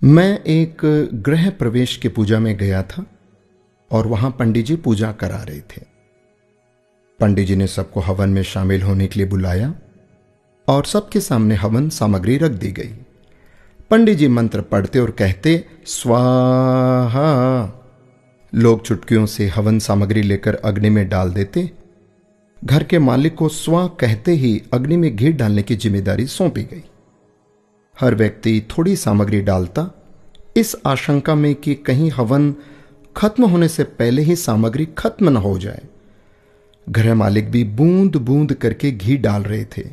मैं एक गृह प्रवेश के पूजा में गया था और वहां पंडित जी पूजा करा रहे थे। पंडित जी ने सबको हवन में शामिल होने के लिए बुलाया और सबके सामने हवन सामग्री रख दी गई। पंडित जी मंत्र पढ़ते और कहते स्वाहा। लोग चुटकियों से हवन सामग्री लेकर अग्नि में डाल देते। घर के मालिक को स्वा कहते ही अग्नि में घी डालने की जिम्मेदारी सौंपी गई। हर व्यक्ति थोड़ी सामग्री डालता, इस आशंका में कि कहीं हवन खत्म होने से पहले ही सामग्री खत्म न हो जाए। गृह मालिक भी बूंद बूंद करके घी डाल रहे थे।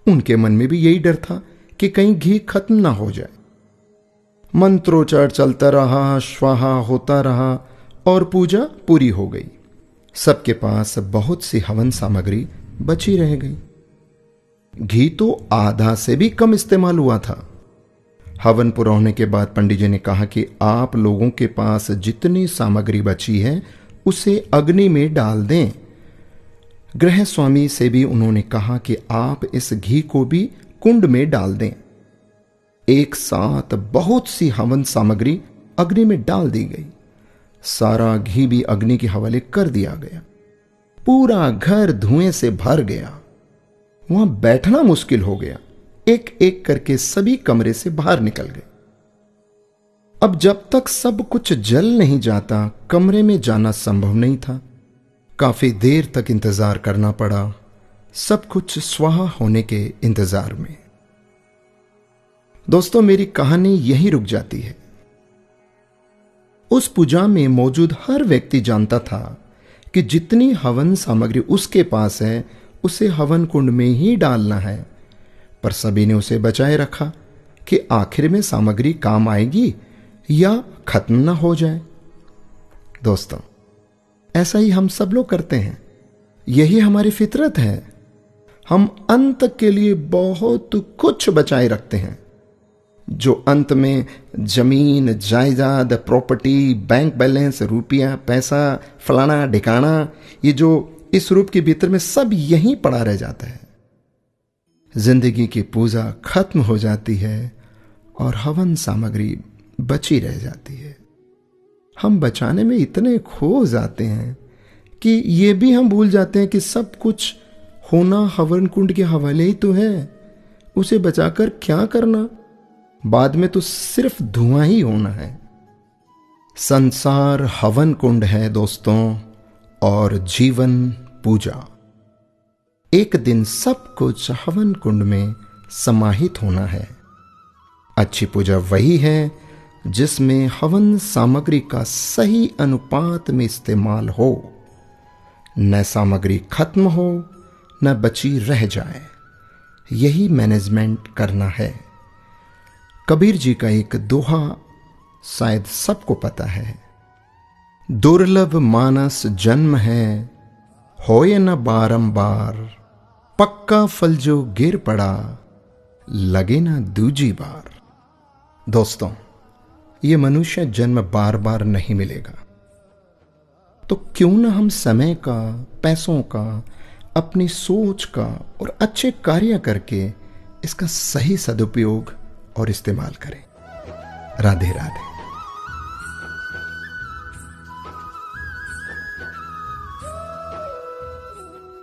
उनके मन में भी यही डर था कि कहीं घी खत्म ना हो जाए। मंत्रोच्चार चलता रहा, स्वाहा होता रहा और पूजा पूरी हो गई। सबके पास बहुत सी हवन सामग्री बची रह गई। घी तो आधा से भी कम इस्तेमाल हुआ था। हवन पूरा होने के बाद पंडित जी ने कहा कि आप लोगों के पास जितनी सामग्री बची है उसे अग्नि में डाल दें। गृह स्वामी से भी उन्होंने कहा कि आप इस घी को भी कुंड में डाल दें। एक साथ बहुत सी हवन सामग्री अग्नि में डाल दी गई। सारा घी भी अग्नि के हवाले कर दिया गया। पूरा घर धुएं से भर गया। वहां बैठना मुश्किल हो गया। एक एक करके सभी कमरे से बाहर निकल गए। अब जब तक सब कुछ जल नहीं जाता, कमरे में जाना संभव नहीं था। काफी देर तक इंतजार करना पड़ा, सब कुछ स्वाहा होने के इंतजार में। दोस्तों, मेरी कहानी यहीं रुक जाती है। उस पूजा में मौजूद हर व्यक्ति जानता था कि जितनी हवन सामग्री उसके पास है उसे हवन कुंड में ही डालना है, पर सभी ने उसे बचाए रखा कि आखिर में सामग्री काम आएगी या खत्म ना हो जाए। दोस्तों, ऐसा ही हम सब लोग करते हैं। यही हमारी फितरत है। हम अंत के लिए बहुत कुछ बचाए रखते हैं, जो अंत में जमीन, जायदाद, प्रॉपर्टी, बैंक बैलेंस, रुपया, पैसा, फलाना ढिकाना, ये जो इस रूप के भीतर में सब यहीं पड़ा रह जाता है। जिंदगी की पूजा खत्म हो जाती है और हवन सामग्री बची रह जाती है। हम बचाने में इतने खो जाते हैं कि ये भी हम भूल जाते हैं कि सब कुछ होना हवन कुंड के हवाले ही तो है। उसे बचाकर क्या करना? बाद में तो सिर्फ धुआं ही होना है। संसार हवन कुंड है दोस्तों, और जीवन पूजा। एक दिन सब कुछ हवन कुंड में समाहित होना है। अच्छी पूजा वही है जिसमें हवन सामग्री का सही अनुपात में इस्तेमाल हो, न सामग्री खत्म हो न बची रह जाए। यही मैनेजमेंट करना है। कबीर जी का एक दोहा शायद सबको पता है, दुर्लभ मानस जन्म है, होए न बारंबार, पक्का फल जो गिर पड़ा, लगे ना दूजी बार। दोस्तों, ये मनुष्य जन्म बार बार नहीं मिलेगा, तो क्यों ना हम समय का, पैसों का, अपनी सोच का और अच्छे कार्य करके इसका सही सदुपयोग और इस्तेमाल करें। राधे राधे।